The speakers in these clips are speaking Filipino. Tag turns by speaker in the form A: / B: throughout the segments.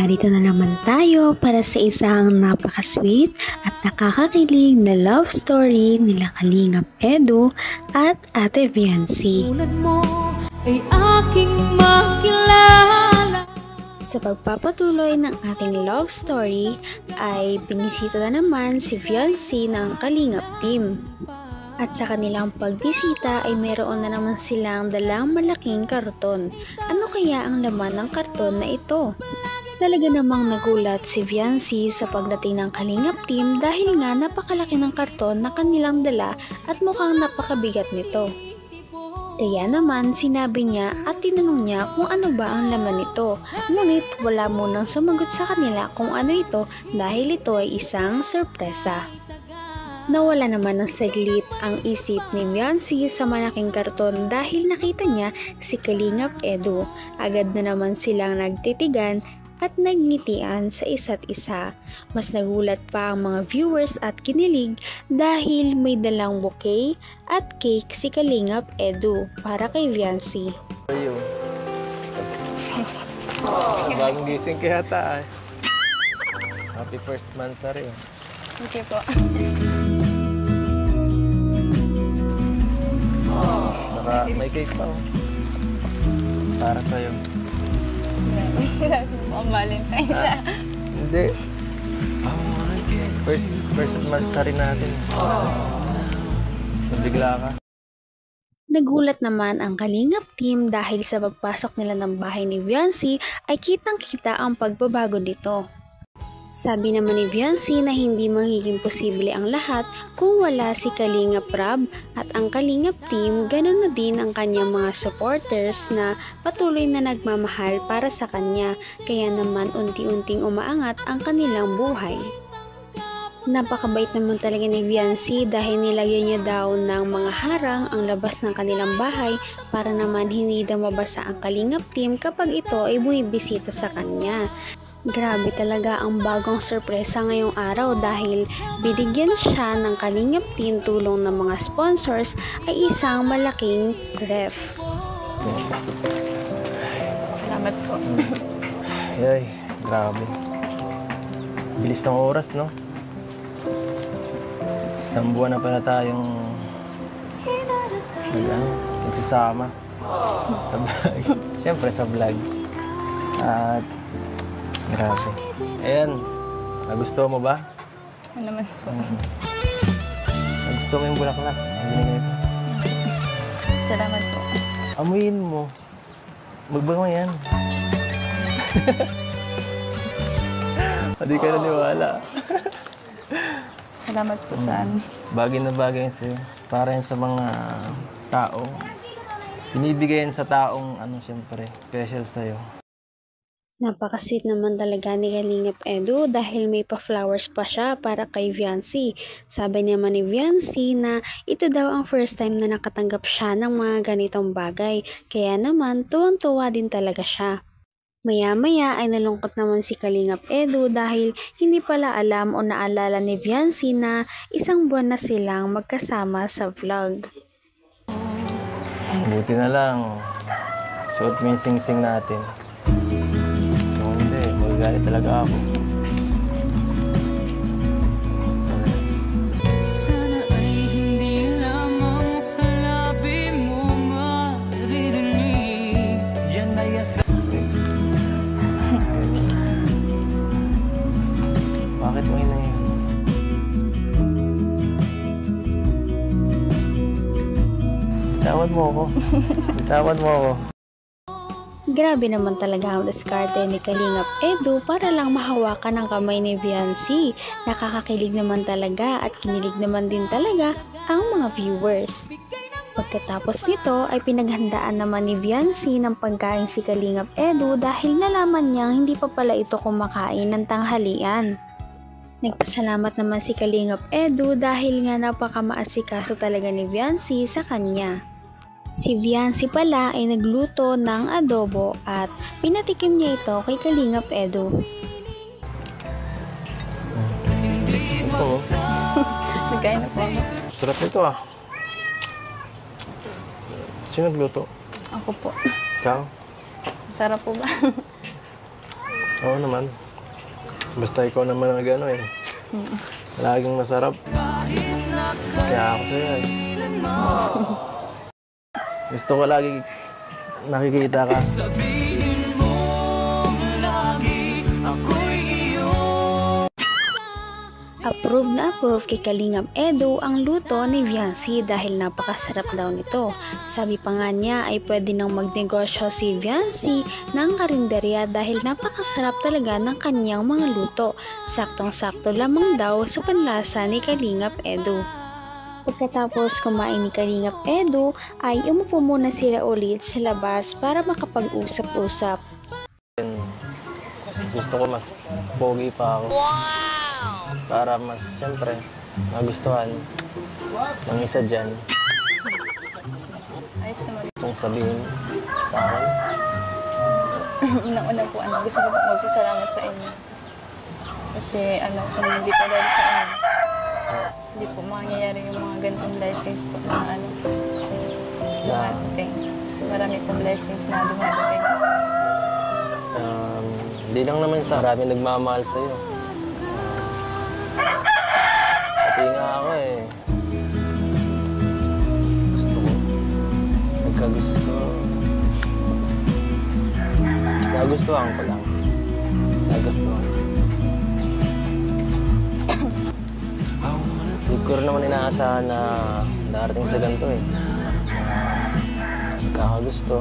A: Narito na naman tayo para sa isang napaka-sweet at nakakakilig na love story nila Kalingap Edu at Ate Viancy.
B: Tulad mo ay aking makilala.
A: Sa pagpapatuloy ng ating love story ay binisita na naman si Viancy ng Kalingap team. At sa kanilang pagbisita ay meron na naman silang dalang malaking karton. Ano kaya ang laman ng karton na ito? Talaga namang nagulat si Viancy sa pagdating ng Kalingap team dahil nga napakalaki ng karton na kanilang dala at mukhang napakabigat nito. Kaya naman sinabi niya at tinanong niya kung ano ba ang laman nito. Ngunit wala munang sumagot sa kanila kung ano ito dahil ito ay isang sorpresa. Nawala naman ng saglit ang isip ni Viancy sa malaking karton dahil nakita niya si Kalingap Edu. Agad na naman silang nagtitigan at nagngitian sa isa't isa. Mas nagulat pa ang mga viewers at kinilig dahil may dalang bouquet at cake si Kalingap Edu para kay Viancy.
C: Bagong gising kaya ta. Happy first monthsary.
D: Okay po.
C: Saka may cake pa oh. Para sa'yo.
D: Wala sa mga Valentine's.
C: Hindi. First monthsary natin. Nabigla ka.
A: Nagulat naman ang Kalingap team dahil sa pagpasok nila ng bahay ni Viancy ay kitang-kita ang pagbabago nito. Sabi naman ni Viancy na hindi magiging posible ang lahat kung wala si Kalingap Rab at ang Kalingap team, ganun na din ang kanyang mga supporters na patuloy na nagmamahal para sa kanya, kaya naman unti-unting umaangat ang kanilang buhay. Napakabait naman talaga ni Viancy dahil nilagyan niya daw ng mga harang ang labas ng kanilang bahay para naman hindi daw mabasa ang Kalingap team kapag ito ay bumibisita sa kanya. Grabe talaga ang bagong sorpresa ngayong araw dahil binigyan siya ng Kalingap team tulong ng mga sponsors ay isang malaking ref.
D: Salamat po.
C: Ay, grabe. Bilis ng oras, no? Isang buwan na pala tayong nagsasama sa vlog. Siyempre sa vlog. At grabe. Ayan. Nagustuhan mo ba?
D: Ano naman po?
C: Nagustuhan mo yung bulaklak?
D: Salamat po.
C: Amuyin mo. Magbango yan. Hindi ka naniwala.
D: Salamat po sa
C: Bagay na bagay sa'yo. Para yan sa mga tao. Binibigay yan sa taong, siyempre, special sa'yo.
A: Napaka-sweet naman talaga ni Kalingap Edu dahil may pa-flowers pa siya para kay Viancy. Sabi naman ni Viancy na ito daw ang first time na nakatanggap siya ng mga ganitong bagay. Kaya naman tuwang-tuwa din talaga siya. Maya-maya ay nalungkot naman si Kalingap Edu dahil hindi pala alam o naalala ni Viancy na isang buwan na silang magkasama sa vlog.
C: Buti na lang. Suot mo yung sing-sing natin. Kung hindi, magagalit talaga ako.
B: Sana ay hindi lamang sa labi mo maririnig. Yan ay
C: Bakit mo yun? Bitawad mo ako. Bitawad mo ako.
A: Grabe naman talaga ang diskarte ni Kalingap Edu para lang mahawakan ang kamay ni Viancy. Nakakakilig naman talaga at kinilig naman din talaga ang mga viewers. Pagkatapos nito ay pinaghandaan naman ni Viancy ng pagkain si Kalingap Edu dahil nalaman niyang hindi pa pala ito kumakain ng tanghalian. Nagpasalamat naman si Kalingap Edu dahil nga napakamaasikaso talaga ni Viancy sa kanya. Si Viancy pala ay nagluto ng adobo at pinatikim niya ito kay Kalingap Edu.
C: Ito.
D: Nagkain na po.
C: Sarap nito ah. Sino nagluto?
D: Ako po.
C: Ikaw?
D: Sarap po ba?
C: Oo naman. Basta ikaw naman ang gano'n eh. Laging masarap. Kaya ako sa'yo eh. Gusto ko lagi nakikita ka.
B: Sabihin mo lagi ako'y iyo.
A: Approve na approve kay Kalingap Edu ang luto ni Viancy dahil napakasarap daw nito. Sabi pa nga niya ay pwede nang magnegosyo si Viancy ng karinderya dahil napakasarap talaga ng kanyang mga luto. Saktong-sakto lamang daw sa panlasa ni Kalingap Edu. Pagkatapos kumain ni Kalingap Edu ay umupo muna sila ulit sa labas para makapag-usap-usap.
C: Gusto ko mas pogi pa ako. Para mas, siyempre, magustuhan ng isa dyan.
D: Ayos naman.
C: Kung sabihin sa akin.
D: Unang-una po, gusto ko po magpasalamat sa inyo. Kasi kung hindi po dahil sa inyo, hindi po mangyayari yung mga ganitong blessings po na dumadating. Marami pong blessings na dumadating.
C: Hindi lang naman sa marami nagmamahal sa'yo. Pati nga ako eh. Gusto ko. Nagkagusto. Nagustuhan ko lang. Nagustuhan. Hindi ko rin naman inaasahan na darating sa ganito eh. Kakagusto.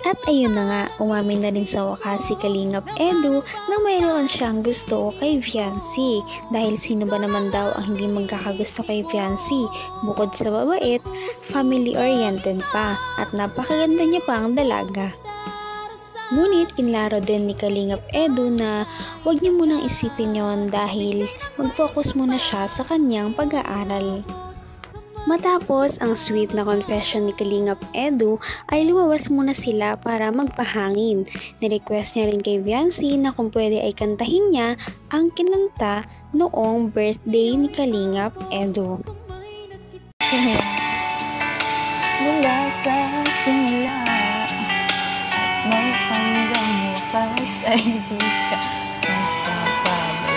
A: At ayun na nga, umamin na rin sa wakas si Kalingap Edu na mayroon siyang gusto kay Viancy. Dahil sino ba naman daw ang hindi magkakagusto kay Viancy? Bukod sa babait, family-oriented pa at napakaganda niya pang dalaga. Ngunit kinlaro din ni Kalingap Edu na huwag niyo munang isipin yon dahil mag-focus muna siya sa kanyang pag-aaral. Matapos ang sweet na confession ni Kalingap Edu ay lumabas muna sila para magpahangin. Nirequest niya rin kay Viancy na kung pwede ay kantahin niya ang kinanta noong birthday ni Kalingap Edu.
D: Mula sa simula at may hanggang wakas ay di ka magpapabala.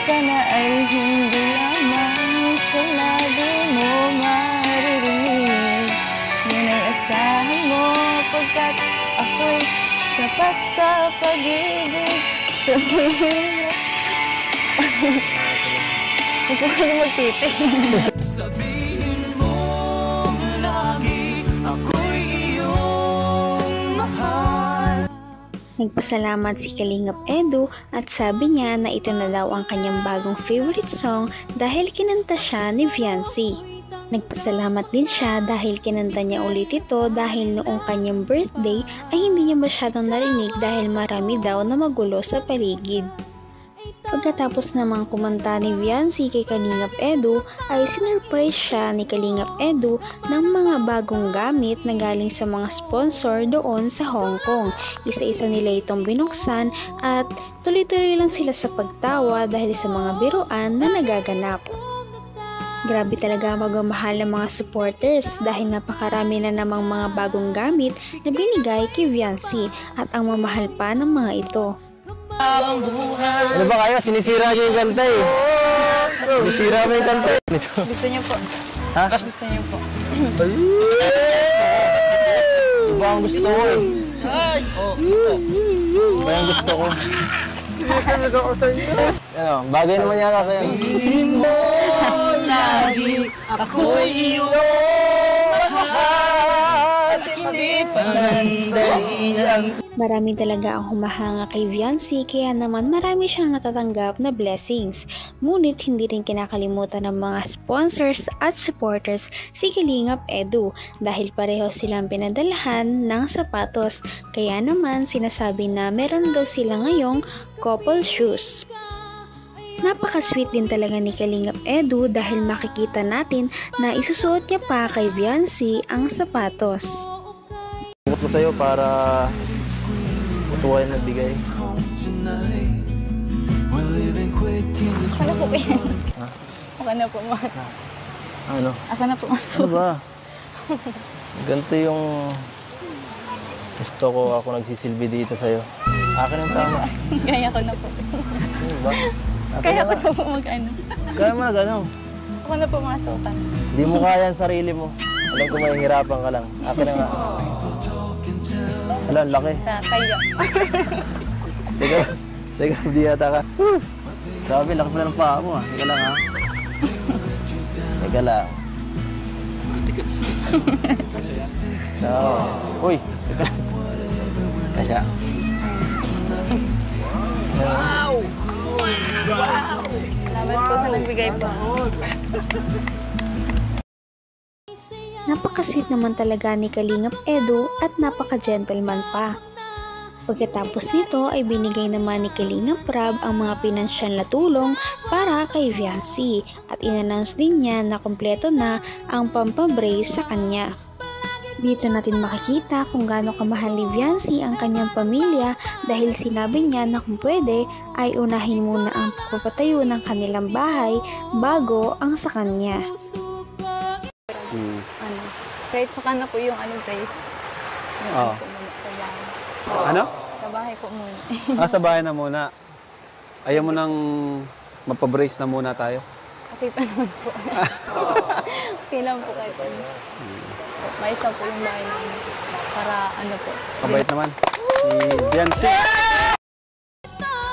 D: Sana ay hindi lamang sinabi mo maririnig. Yun ay asahan mo pagkat ako'y tapat sa pag-ibig. Sa hirap. Huwag ko kayo magtitig.
B: Sabihin mo lagi ako'y iyong mahal.
A: Nagpasalamat si Kalingap Edu at sabi niya na ito na daw ang kanyang bagong favorite song dahil kinanta siya ni Viancy. Nagpasalamat din siya dahil kinanta niya ulit ito dahil noong kanyang birthday ay hindi niya masyadong narinig dahil marami daw na magulo sa paligid. Pagkatapos namang kumanta ni Viancy kay Kalingap Edu ay sinurprise siya ni Kalingap Edu ng mga bagong gamit na galing sa mga sponsor doon sa Hong Kong. Isa-isa nila itong binuksan at tuloy-tuloy lang sila sa pagtawa dahil sa mga biruan na nagaganap. Grabe talaga magmamahal ng mga supporters dahil napakarami na namang mga bagong gamit na binigay kay Viancy at ang mamahal pa ng mga ito.
C: Ano ba kayo? Sinisira niyo yung kanta eh. Sinisira mo yung kanta eh.
D: Gusto niyo po?
C: Ha?
D: Gusto niyo po?
C: Iba ang gusto ko eh. Iba ang gusto ko. Ano, bagay naman yata kayo.
B: Lagi ako'y iyong mahal. Hindi panandali lang.
A: Marami talaga ang humahanga kay Viancy kaya naman marami siyang natatanggap na blessings. Ngunit hindi rin kinakalimutan ng mga sponsors at supporters si Kalingap Edu dahil pareho silang pinadalahan ng sapatos. Kaya naman sinasabi na meron daw sila ngayong couple shoes. Napaka-sweet din talaga ni Kalingap Edu dahil makikita natin na isusuot niya pa kay Viancy ang sapatos.
C: Bukod ko sa'yo para matuwa yung nagbigay.
D: Ako na po yan.
C: Ha?
D: Ako na po.
C: Ano?
D: Ako na po
C: Ano
D: masuk.
C: ba? Ganito yung Gusto ko ako nagsisilbi dito sa'yo. Akin ang tama.
D: Kaya ko na po.
C: Ano ba? Akin
D: Kaya
C: na
D: ko
C: nga.
D: na po mag-ano.
C: Kaya mo na gano'n.
D: Ako na pumasukan.
C: Hindi mo kaya ang sarili mo. Alam ko mahihirapan ka lang. Akin na nga. Wala, ang laki.
D: Kaya.
C: Teka, di yata ka. Sabi, laki pala ng paa mo ah. Teka lang ha. Teka lang. So, uy, teka. Kasya.
D: Salamat po sa nagbigay po.
A: Napaka-sweet naman talaga ni Kalingap Edu at napaka-gentleman pa. Pagkatapos nito ay binigay naman ni Kalingap Rab ang mga pinansyal na tulong para kay Viancy at in-announce din niya na kompleto na ang pampabrace sa kanya. Dito natin makikita kung gaano kamahal ni Viancy ang kanyang pamilya dahil sinabi niya na kung pwede ay unahin muna ang pagpapatayo ng kanilang bahay bago ang sa kanya.
D: Ano? Kahit saka na po yung brace. Yung
E: Oo.
D: po muna sa bahay.
E: Ano?
D: Sa bahay po muna.
E: Sa bahay na muna. Ayaw mo nang mapabrace na muna tayo?
D: Okay pa naman po. Okay lang po kahit ano. May isa po yung bahay namin. Para ano po.
E: Kabait naman. Si Biancy.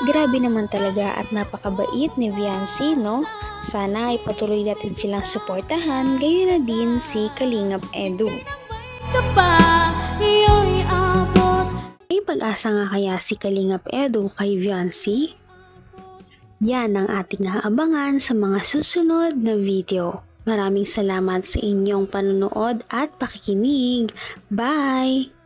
A: Grabe naman talaga at napakabait ni Viancy, no? Sana ay patuloy natin silang suportahan, gayon na din si Kalingap Edu. May pag-asa nga kaya si Kalingap Edu kay Viancy? Yan ang ating aabangan sa mga susunod na video. Maraming salamat sa inyong panonood at pakikinig. Bye!